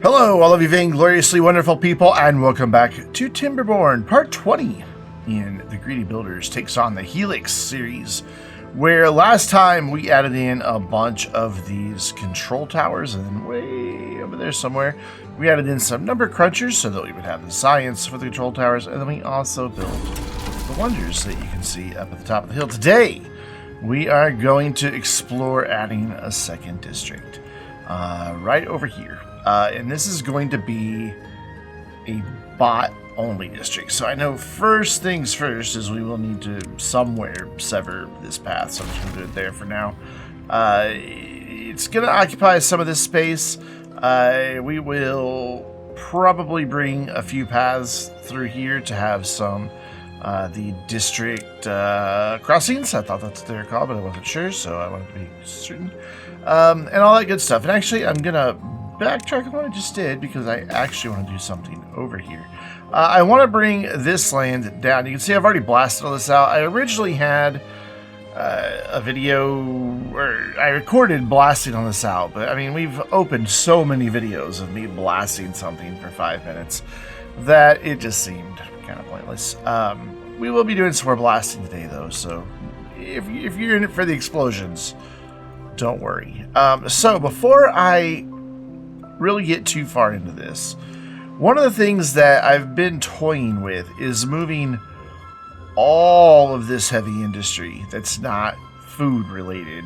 Hello, all of you vaingloriously wonderful people, and welcome back to Timberborn, part 20 in the Greedy Builders Takes on the Helix series, where last time we added in a bunch of these control towers, and then way over there somewhere, we added in some number crunchers so that we would have the science for the control towers, and then we also built the wonders that you can see up at the top of the hill. Today, we are going to explore adding a second district right over here. And this is going to be a bot-only district. So I know first things first is we will need to somewhere sever this path. So I'm just going to do it there for now. It's going to occupy some of this space. We will probably bring a few paths through here to have some the district crossings. I thought that's what they were called, but I wasn't sure, so I wanted to be certain. And all that good stuff. And actually, I'm going to backtrack on what I just did because I actually want to do something over here. I want to bring this land down. You can see I've already blasted all this out. I originally had a video where I recorded blasting on this out, but I mean, we've opened so many videos of me blasting something for 5 minutes that it just seemed kind of pointless. We will be doing some more blasting today, though, so if you're in it for the explosions, don't worry. So before I really get too far into this, one of the things that I've been toying with is moving all of this heavy industry that's not food related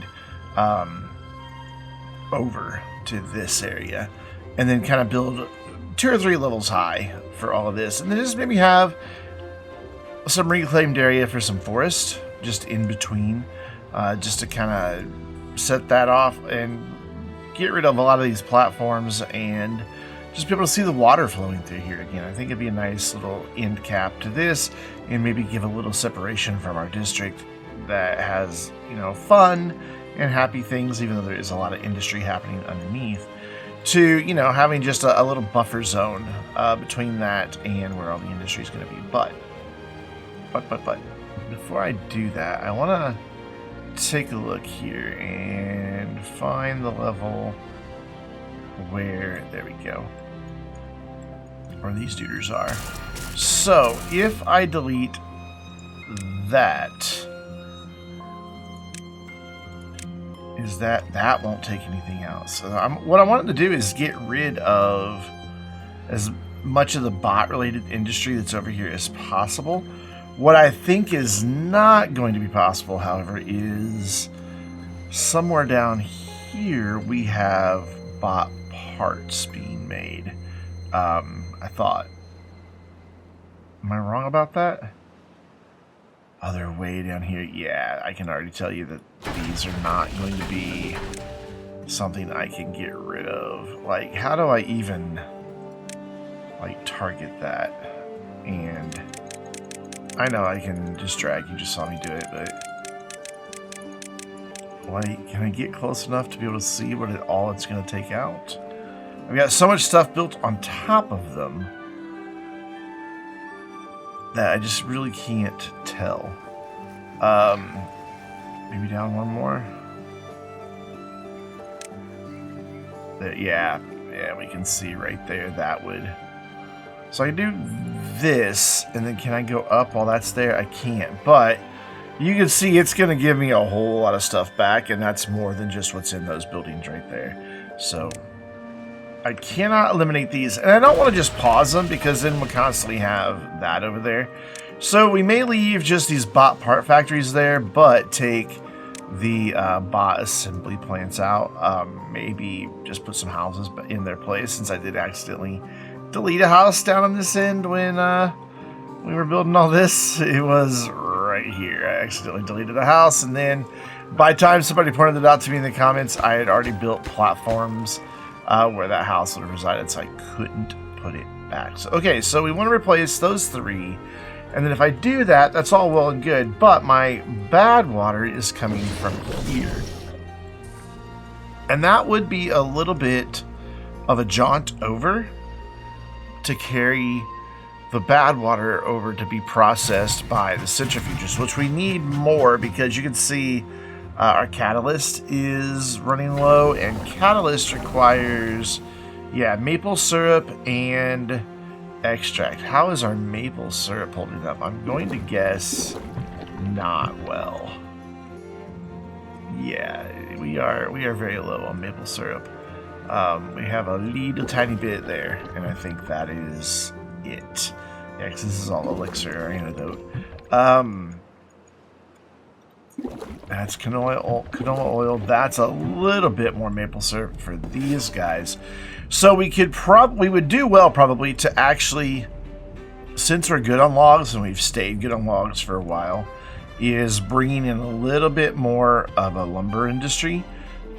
over to this area, and then kind of build 2 or 3 levels high for all of this, and then just maybe have some reclaimed area for some forest just in between, just to kind of set that off and get rid of a lot of these platforms and just be able to see the water flowing through here again. I think it'd be a nice little end cap to this, and maybe give a little separation from our district that has, you know, fun and happy things, even though there is a lot of industry happening underneath, to, you know, having just a little buffer zone between that and where all the industry is going to be. But before I do that, I want to take a look here and find the level where, there we go, where these duders are. So if I delete that, is that won't take anything else. So what I wanted to do is get rid of as much of the bot related industry that's over here as possible. What I think is not going to be possible, however, is somewhere down here we have bot parts being made. I thought. Am I wrong about that? Oh, they're way down here. Yeah, I can already tell you that these are not going to be something I can get rid of. Like, how do I even, like, target that? And I know I can just drag, you just saw me do it, but like, can I get close enough to be able to see what it's going to take out? I've got so much stuff built on top of them that I just really can't tell. Maybe down one more. There, yeah, we can see right there. That would. So I can do this, and then can I go up while that's there? I can't, but you can see it's going to give me a whole lot of stuff back, and that's more than just what's in those buildings right there. So I cannot eliminate these, and I don't want to just pause them because then we'll constantly have that over there. So we may leave just these bot part factories there, but take the bot assembly plants out. Maybe just put some houses in their place, since I did accidentally delete a house down on this end when we were building all this. It was right here. I accidentally deleted a house, and then by the time somebody pointed it out to me in the comments, I had already built platforms where that house would have resided, so I couldn't put it back. So, okay, so we want to replace those 3, and then if I do that, that's all well and good, but my bad water is coming from here. And that would be a little bit of a jaunt over to carry the bad water over to be processed by the centrifuges, which we need more because you can see our catalyst is running low, and catalyst requires Yeah, maple syrup and extract. How is our maple syrup holding up? I'm going to guess not well. Yeah, we are very low on maple syrup. We have a little tiny bit there, and I think that is it. Yeah, because this is all elixir or antidote. That's canola oil. That's a little bit more maple syrup for these guys. So we would do well probably to actually, since we're good on logs and we've stayed good on logs for a while, is bringing in a little bit more of a lumber industry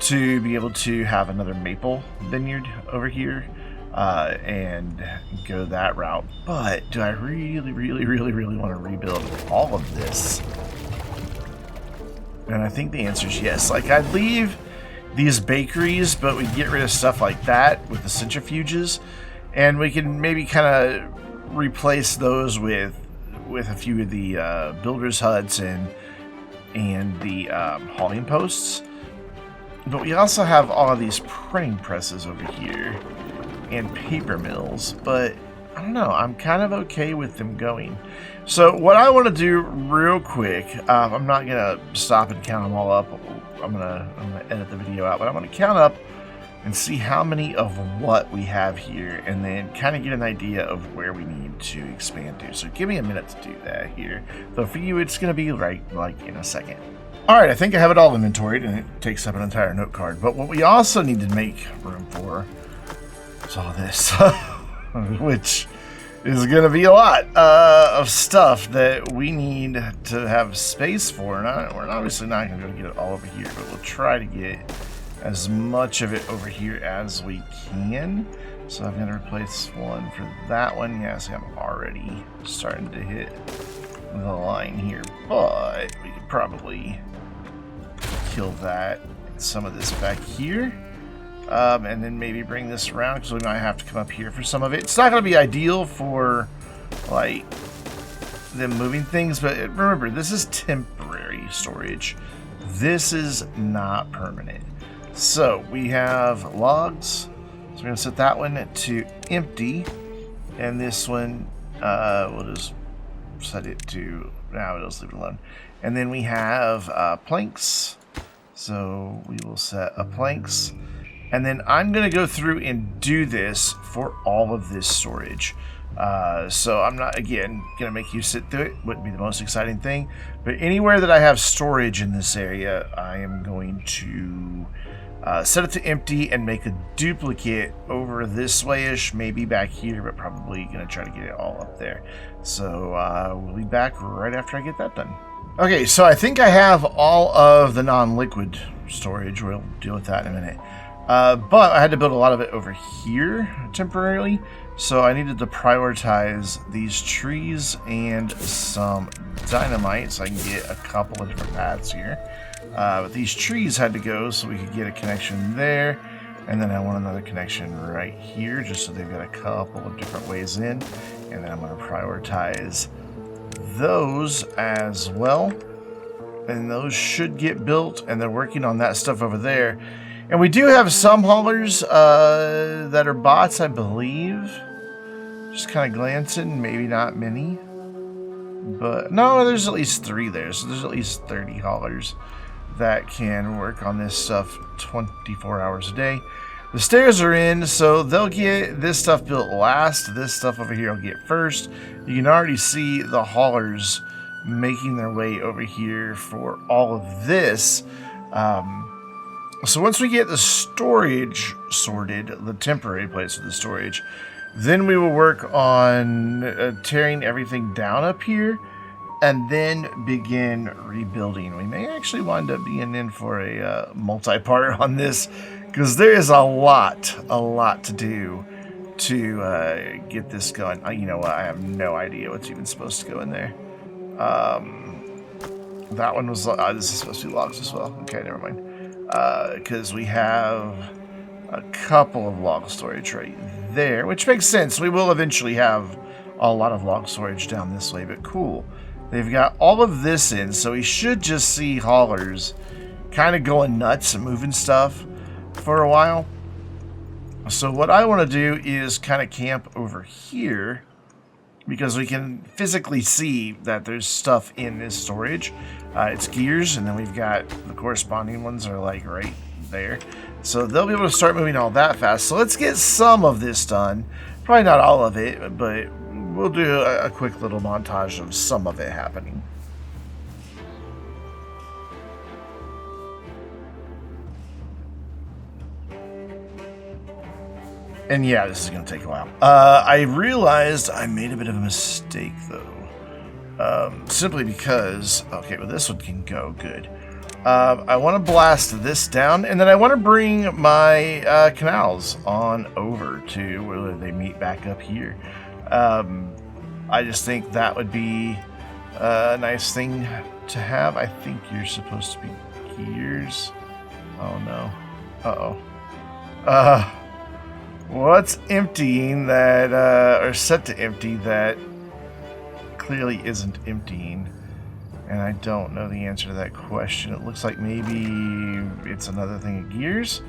to be able to have another maple vineyard over here and go that route. But do I really want to rebuild all of this? And I think the answer is yes. Like, I'd leave these bakeries, but we'd get rid of stuff like that with the centrifuges, and we can maybe kind of replace those with a few of the builders' huts and the hauling posts. But we also have all of these printing presses over here and paper mills, but I don't know, I'm kind of okay with them going. So what I want to do real quick, I'm not gonna stop and count them all up. I'm gonna edit the video out, but I'm gonna count up and see how many of what we have here, and then kind of get an idea of where we need to expand to. So give me a minute to do that here. Though for you, it's gonna be right like in a second. All right, I think I have it all inventoried, and it takes up an entire note card. But what we also need to make room for is all this, which is going to be a lot of stuff that we need to have space for. And we're obviously not going to be able to get it all over here, but we'll try to get as much of it over here as we can. So I'm going to replace one for that one. Yeah, see, I'm already starting to hit the line here, but we could probably kill that and some of this back here. And then maybe bring this around, because we might have to come up here for some of it. It's not going to be ideal for, like, them moving things, but remember, this is temporary storage. This is not permanent. So we have logs. So we're going to set that one to empty, and this one, we'll just set it to, now we'll just leave it alone. And then we have planks. So we will set a planks. And then I'm going to go through and do this for all of this storage. So I'm not, again, going to make you sit through it. Wouldn't be the most exciting thing. But anywhere that I have storage in this area, I am going to set it to empty and make a duplicate over this way-ish, maybe back here, but probably going to try to get it all up there. So we'll be back right after I get that done. Okay, so I think I have all of the non-liquid storage. We'll deal with that in a minute. But I had to build a lot of it over here temporarily, so I needed to prioritize these trees and some dynamite so I can get a couple of different paths here. But these trees had to go so we could get a connection there, and then I want another connection right here just so they've got a couple of different ways in, and then I'm going to prioritize those as well, and those should get built, and they're working on that stuff over there. And we do have some haulers that are bots, I believe. Just kind of glancing, maybe not many. But no, there's at least 3 there. So there's at least 30 haulers that can work on this stuff 24 hours a day. The stairs are in, so they'll get this stuff built last. This stuff over here will get first. You can already see the haulers making their way over here for all of this. So once we get the storage sorted, the temporary place for the storage, then we will work on tearing everything down up here and then begin rebuilding. We may actually wind up being in for a multi-part on this, because there is a lot to do to get this going. You know what? I have no idea what's even supposed to go in there. That one was, this is supposed to be logs as well. Okay, never mind. Because we have a couple of log storage right there, which makes sense. We will eventually have a lot of log storage down this way, but cool. They've got all of this in, so we should just see haulers kind of going nuts and moving stuff for a while. So what I want to do is kind of camp over here because we can physically see that there's stuff in this storage. It's gears, and then we've got the corresponding ones are like right there. So they'll be able to start moving all that fast. So let's get some of this done. Probably not all of it, but we'll do a quick little montage of some of it happening. And yeah, this is going to take a while. I realized I made a bit of a mistake, though. Simply because... Okay, well, this one can go good. I want to blast this down, and then I want to bring my canals on over to where they meet back up here. I just think that would be a nice thing to have. I think you're supposed to be gears. Oh, no. Uh-oh. What's emptying that, or set to empty that clearly isn't emptying? And I don't know the answer to that question. It looks like maybe it's another thing of gears.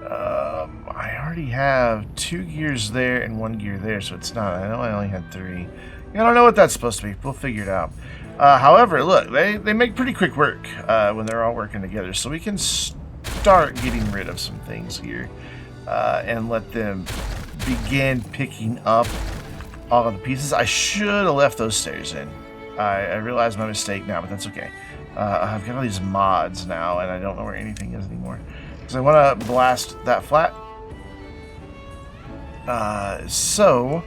I already have 2 gears there and 1 gear there, so it's not. I know I only had 3. I don't know what that's supposed to be. We'll figure it out. However, look, they make pretty quick work when they're all working together, so we can start getting rid of some things here. And let them begin picking up all of the pieces. I should have left those stairs in. I realize my mistake now, but that's okay. I've got all these mods now, and I don't know where anything is anymore. Because I want to blast that flat. So,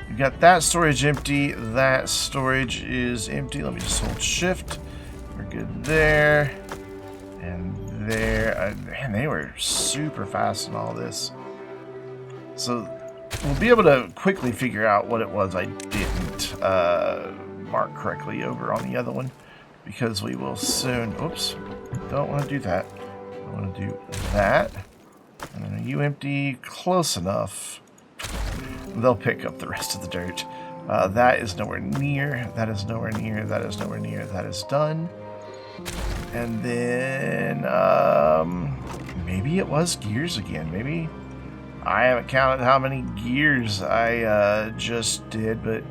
we've got that storage empty. That storage is empty. Let me just hold shift. We're good there. And there. Man, they were super fast in all this. So we'll be able to quickly figure out what it was I didn't mark correctly over on the other one, because we will soon. Oops, don't want to do that. I want to do that. And you empty close enough. They'll pick up the rest of the dirt. That is nowhere near. That is nowhere near. That is nowhere near. That is done. And then maybe it was gears again. Maybe I haven't counted how many gears I just did, but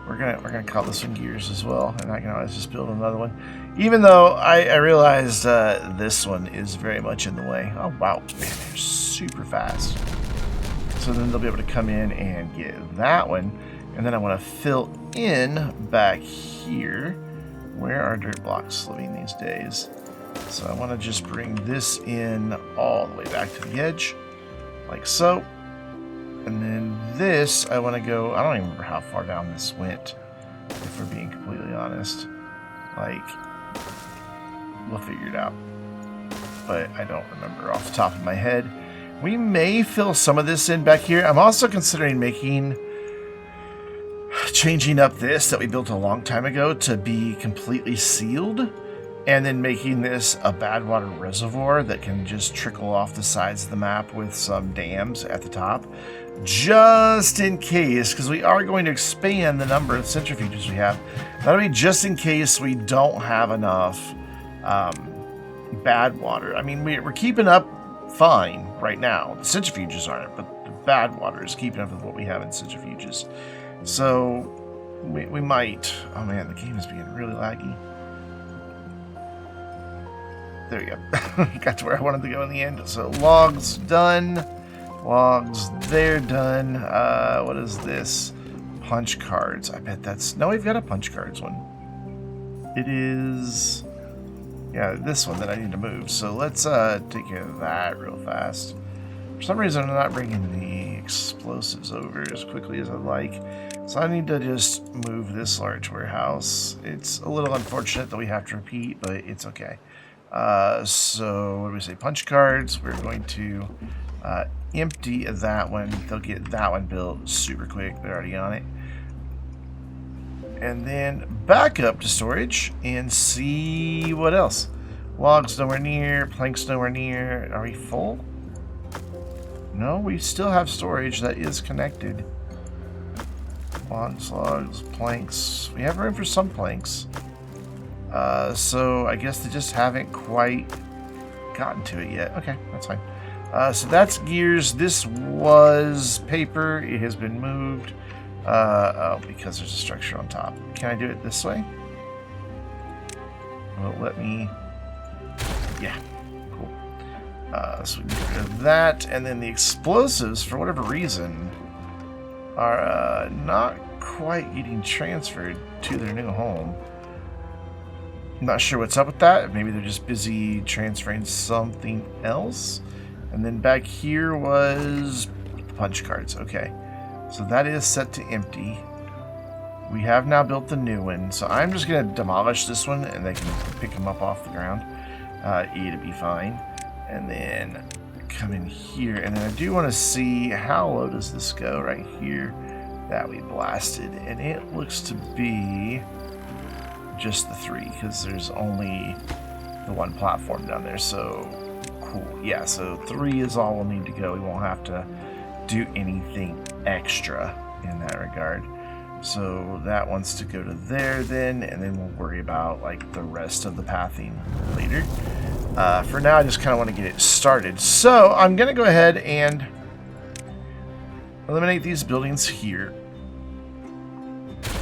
we're gonna call this one gears as well, and I can always just build another one. Even though I realized this one is very much in the way. Oh wow, man, they're super fast. So then they'll be able to come in and get that one, and then I want to fill in back here. Where are dirt blocks living these days? So I want to just bring this in all the way back to the edge, like so. And then this, I want to go, I don't even remember how far down this went, if we're being completely honest. Like, we'll figure it out. But I don't remember off the top of my head. We may fill some of this in back here. I'm also considering changing up this that we built a long time ago to be completely sealed, and then making this a bad water reservoir that can just trickle off the sides of the map with some dams at the top, just in case, because we are going to expand the number of centrifuges we have. That'll be just in case we don't have enough bad water. I mean, we're keeping up fine right now. The centrifuges aren't, but the bad water is keeping up with what we have in centrifuges. So we might. Oh man, the game is being really laggy. There we go. Got to where I wanted to go in the end. So logs done. Logs, they're done. What is this? Punch cards. I bet that's... No, we've got a punch cards one. It is... Yeah, this one that I need to move. So let's take care of that real fast. For some reason, I'm not bringing the explosives over as quickly as I'd like. So I need to just move this large warehouse. It's a little unfortunate that we have to repeat, but it's okay. So what do we say? Punch cards. We're going to empty that one. They'll get that one built super quick. They're already on it. And then back up to storage and see what else. Logs nowhere near. Planks nowhere near. Are we full? No, we still have storage that is connected. Logs, planks. We have room for some planks. So I guess they just haven't quite gotten to it yet. Okay, that's fine. So that's gears. This was paper. It has been moved. Oh, because there's a structure on top. Can I do it this way? Well, let me... Yeah, cool. So we can get rid of that. And then the explosives, for whatever reason, are not quite getting transferred to their new home. I'm not sure what's up with that. Maybe they're just busy transferring something else. And then back here was the punch cards. Okay. So that is set to empty. We have now built the new one. So I'm just going to demolish this one and they can pick them up off the ground. E to be fine. And then come in here. And then I do want to see how low does this go right here that we blasted. And it looks to be just the 3 because there's only the one platform down there. So cool. Yeah, so 3 is all we'll need to go. We won't have to do anything extra in that regard. So that wants to go to there then, and then we'll worry about like the rest of the pathing later. For now, I just kind of want to get it started. So I'm going to go ahead and eliminate these buildings here.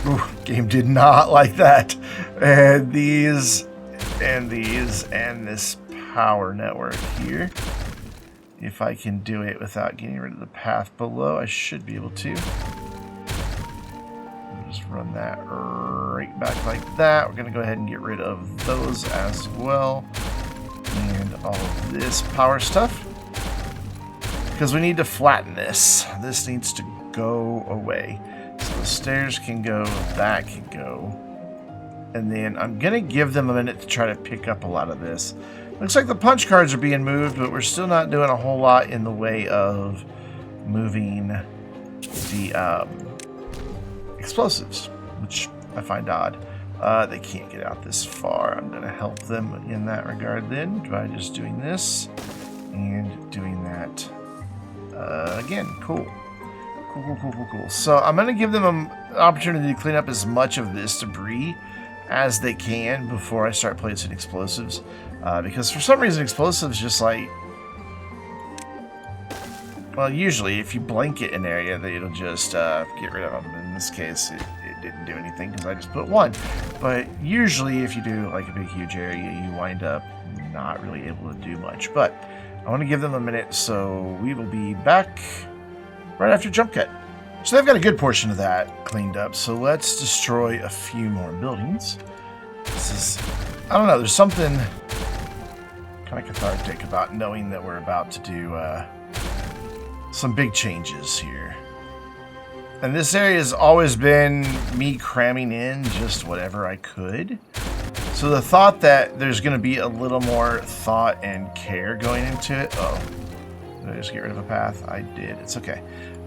Ooh, game did not like that. And these, and these, and this power network here. If I can do it without getting rid of the path below, I should be able to. Just run that right back like that. We're going to go ahead and get rid of those as well. And all of this power stuff. Because we need to flatten this. This needs to go away. So the stairs can go, that can go. And then I'm going to give them a minute to try to pick up a lot of this. Looks like the punch cards are being moved, but we're still not doing a whole lot in the way of moving the explosives, which I find odd. They can't get out this far. I'm going to help them in that regard then by just doing this and doing that again. Cool. Cool. So I'm going to give them an opportunity to clean up as much of this debris as they can before I start placing explosives. Because for some reason explosives just like... Well, usually if you blanket an area, it'll just get rid of them. In this case, it didn't do anything because I just put 1. But usually if you do like a big huge area, you wind up not really able to do much. But I want to give them a minute, so we will be back right after jump cut. So they've got a good portion of that cleaned up. So let's destroy a few more buildings. This is... I don't know, there's something kind of cathartic about knowing that we're about to do some big changes here. And this area has always been me cramming in just whatever I could. So the thought that there's going to be a little more thought and care going into it. Oh, did I just get rid of a path? I did. It's okay.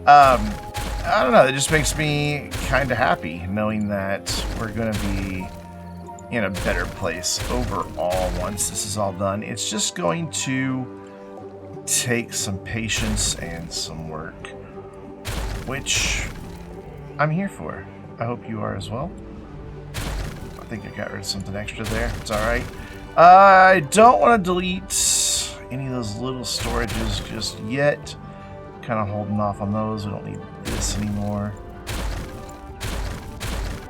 I don't know. It just makes me kind of happy knowing that we're going to be in a better place overall once this is all done. It's just going to take some patience and some work, which I'm here for. I hope you are as well. I think I got rid of something extra there. It's alright. I don't want to delete any of those little storages just yet. Kind of holding off on those. We don't need this anymore.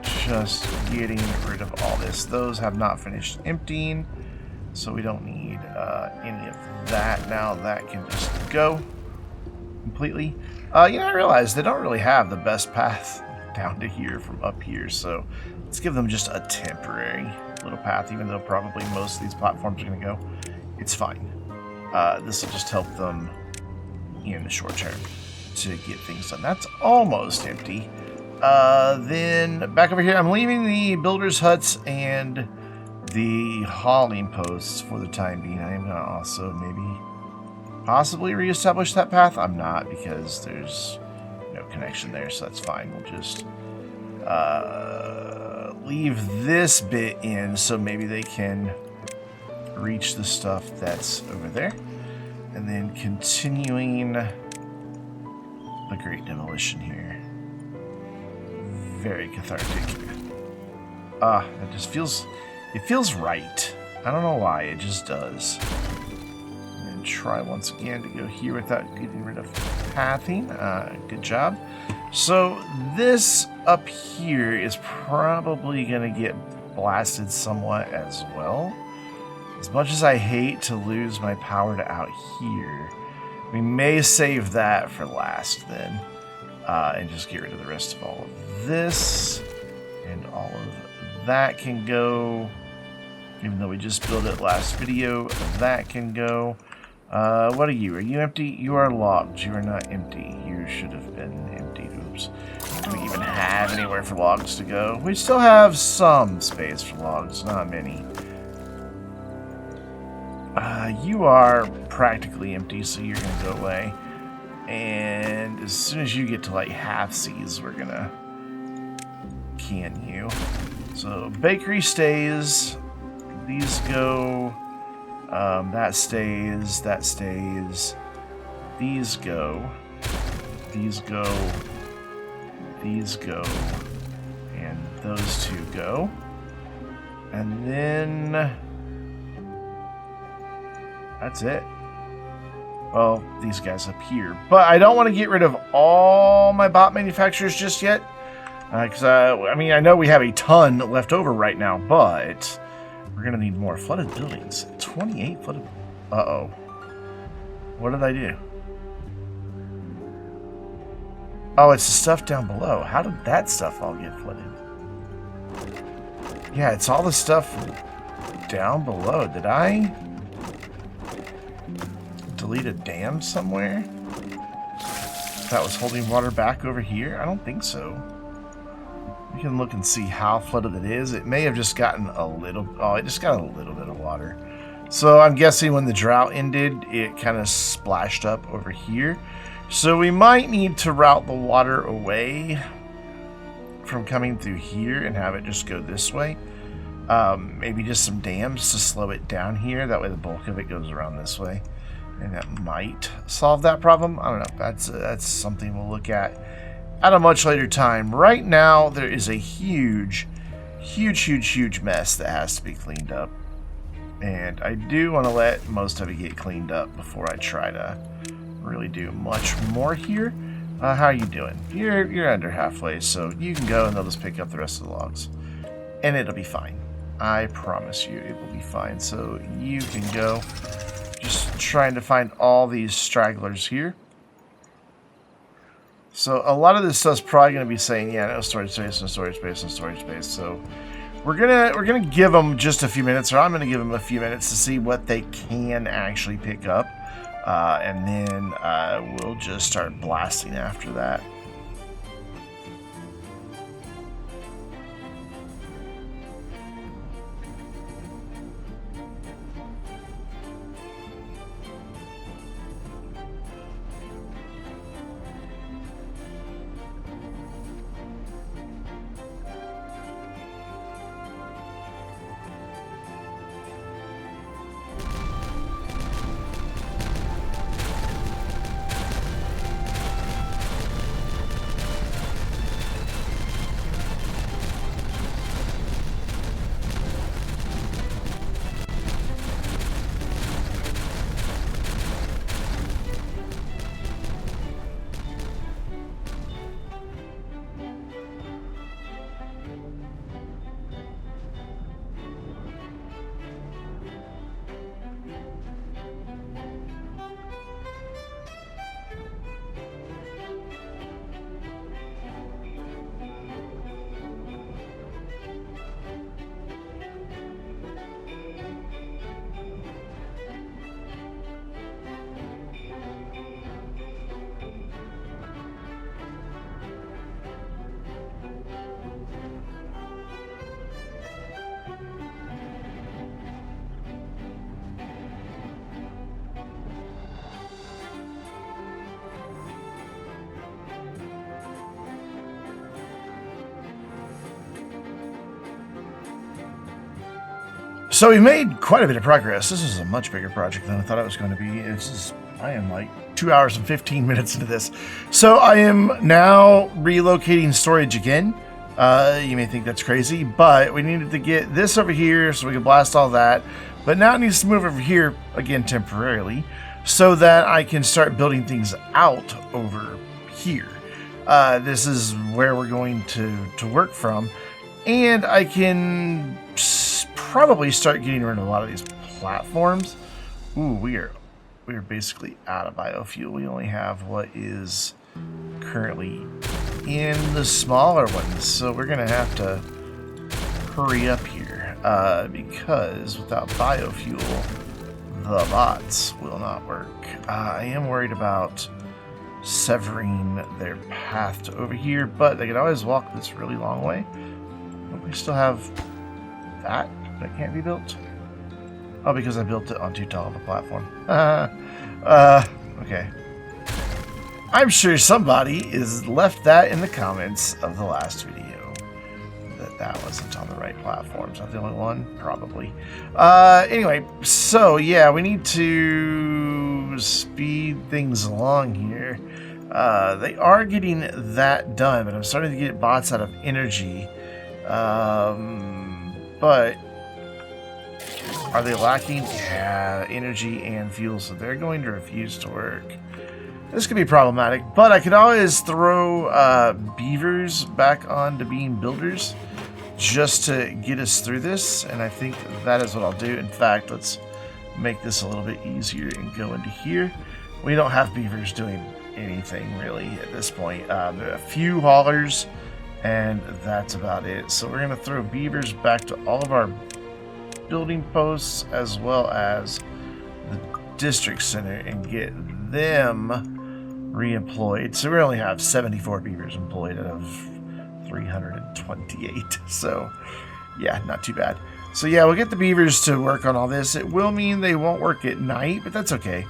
Just getting rid of all this. Those have not finished emptying, so we don't need any of that now. That can just go completely. You know, I realized they don't really have the best path down to here from up here, so let's give them just a temporary little path, even though probably most of these platforms are going to go. It's fine. This will just help them in the short term to get things done. That's almost empty. Then back over here, I'm leaving the builders' huts and the hauling posts for the time being. I am going to also maybe possibly reestablish that path. I'm not, because there's no connection there, so that's fine. We'll just leave this bit in so maybe they can reach the stuff that's over there. And then continuing the great demolition here. Very cathartic. It just feels, it feels right. I don't know why, it just does. And try once again to go here without getting rid of pathing. Good job. So this up here is probably going to get blasted somewhat as well. As much as I hate to lose my power to out here, we may save that for last then. And just get rid of the rest of all of this. And all of that can go. Even though we just built it last video, that can go. What are you? Are you empty? You are logged. You are not empty. You should have been empty. Oops. Do we even have anywhere for logs to go? We still have some space for logs, not many. You are practically empty, so you're going to go away. And as soon as you get to like half-seas, we're going to can you. So bakery stays. These go. That stays. That stays. These go. These go. These go. And those two go. And then that's it. Well, these guys up here. But I don't want to get rid of all my bot manufacturers just yet. Because, I mean, I know we have a ton left over right now, but we're going to need more flooded buildings. 28 flooded... Uh-oh. What did I do? Oh, it's the stuff down below. How did that stuff all get flooded? Yeah, it's all the stuff down below. Did I delete a dam somewhere that was holding water back over here? I don't think so. We can look and see how flooded it is. It may have just gotten a little... Oh, it just got a little bit of water. So I'm guessing when the drought ended, it kind of splashed up over here. So we might need to route the water away from coming through here and have it just go this way. Maybe just some dams to slow it down here. That way the bulk of it goes around this way. And that might solve that problem. I don't know. That's something we'll look at a much later time. Right now, there is a huge mess that has to be cleaned up. And I do want to let most of it get cleaned up before I try to really do much more here. How are you doing? You're under halfway, so you can go and they'll just pick up the rest of the logs. And it'll be fine. I promise you it will be fine. So you can go. Just trying to find all these stragglers here. So a lot of this stuff's probably going to be saying, yeah, no storage space, no storage space, no storage space. So we're gonna give them just a few minutes, or I'm gonna give them a few minutes to see what they can actually pick up, and then we'll just start blasting after that. So we made quite a bit of progress. This is a much bigger project than I thought it was going to be. I am like 2 hours and 15 minutes into this. So I am now relocating storage again. You may think that's crazy, but we needed to get this over here so we can blast all that. But now it needs to move over here again temporarily. so that I can start building things out over here. This is where we're going to work from, and I can probably start getting rid of a lot of these platforms. Ooh, we are basically out of biofuel. We only have what is currently in the smaller ones, so we're gonna have to hurry up here, because without biofuel, the bots will not work. I am worried about severing their path to over here, but they could always walk this really long way. But we still have that can't be built. Oh, because I built it on too tall of a platform. Okay. I'm sure somebody has left that in the comments of the last video. That wasn't on the right platforms. Not the only one, probably. Anyway, so yeah, we need to speed things along here. They are getting that done, but I'm starting to get bots out of energy. But are they lacking? Yeah, energy and fuel, so they're going to refuse to work. This could be problematic, but I could always throw beavers back onto being builders just to get us through this, and I think that is what I'll do. In fact, let's make this a little bit easier and go into here. We don't have beavers doing anything really at this point. There are a few haulers, and that's about it. So we're going to throw beavers back to all of our building posts as well as the district center and get them re-employed. So we only have 74 beavers employed out of 328. So yeah, not too bad. So yeah, we'll get the beavers to work on all this. It will mean they won't work at night, but that's okay.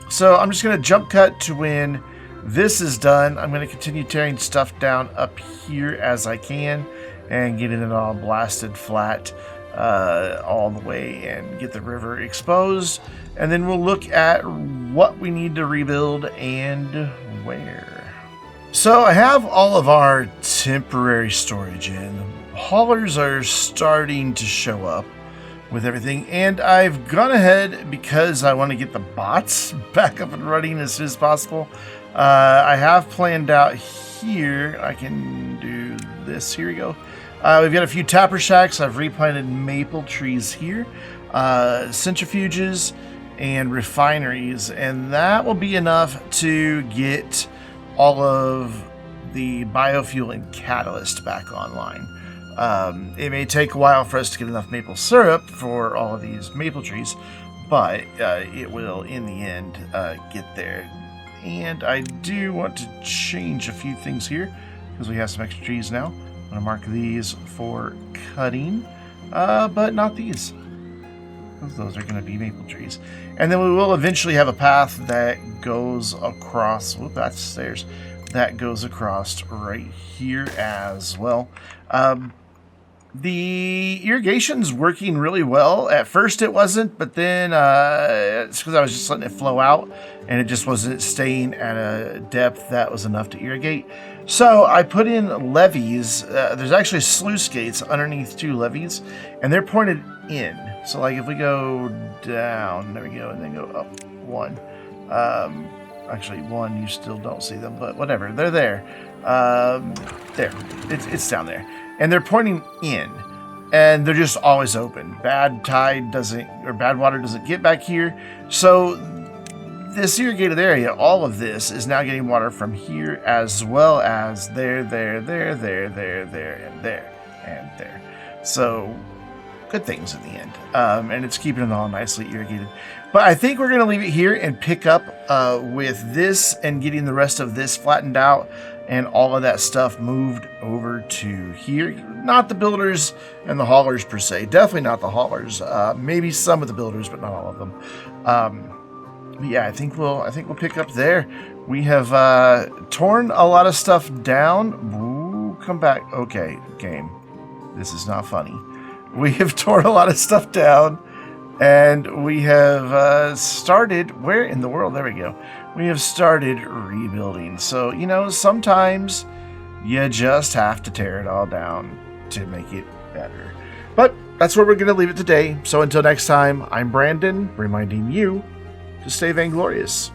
So I'm just going to jump cut to when this is done. I'm going to continue tearing stuff down up here as I can and getting it all blasted flat all the way and get the river exposed. And then we'll look at what we need to rebuild and where. So I have all of our temporary storage in. Haulers are starting to show up with everything, and I've gone ahead because I want to get the bots back up and running as soon as possible. I have planned out here, I can do this, here we go. We've got a few tapper shacks. I've replanted maple trees here, centrifuges and refineries, and that will be enough to get all of the biofuel and catalyst back online. It may take a while for us to get enough maple syrup for all of these maple trees, but it will, in the end, get there. And I do want to change a few things here because we have some extra trees now. I'm going to mark these for cutting, but not these. Those are going to be maple trees. And then we will eventually have a path that goes across, whoop, that's stairs, that goes across right here as well. The irrigation's working really well. At first it wasn't, but then it's because I was just letting it flow out and it just wasn't staying at a depth that was enough to irrigate. So I put in levees. There's actually sluice gates underneath two levees, and they're pointed in. So like if we go down, there we go, and then go up one. Actually one, you still don't see them, but whatever, they're there. There, it's down there. And they're pointing in, and they're just always open. Bad tide doesn't, or bad water doesn't get back here. So this irrigated area, all of this is now getting water from here as well as there, and there, and there. So good things in the end. And it's keeping it all nicely irrigated. But I think we're going to leave it here and pick up with this and getting the rest of this flattened out and all of that stuff moved over to here. Not the builders and the haulers per se. Definitely not the haulers. Maybe some of the builders, but not all of them. But yeah, I think we'll pick up there. We have torn a lot of stuff down. Ooh, come back. Okay, game. This is not funny. We have torn a lot of stuff down, and we have started. Where in the world? There we go. We have started rebuilding. So, you know, sometimes you just have to tear it all down to make it better. But that's where we're going to leave it today. So until next time, I'm Brandon, reminding you to stay vainglorious.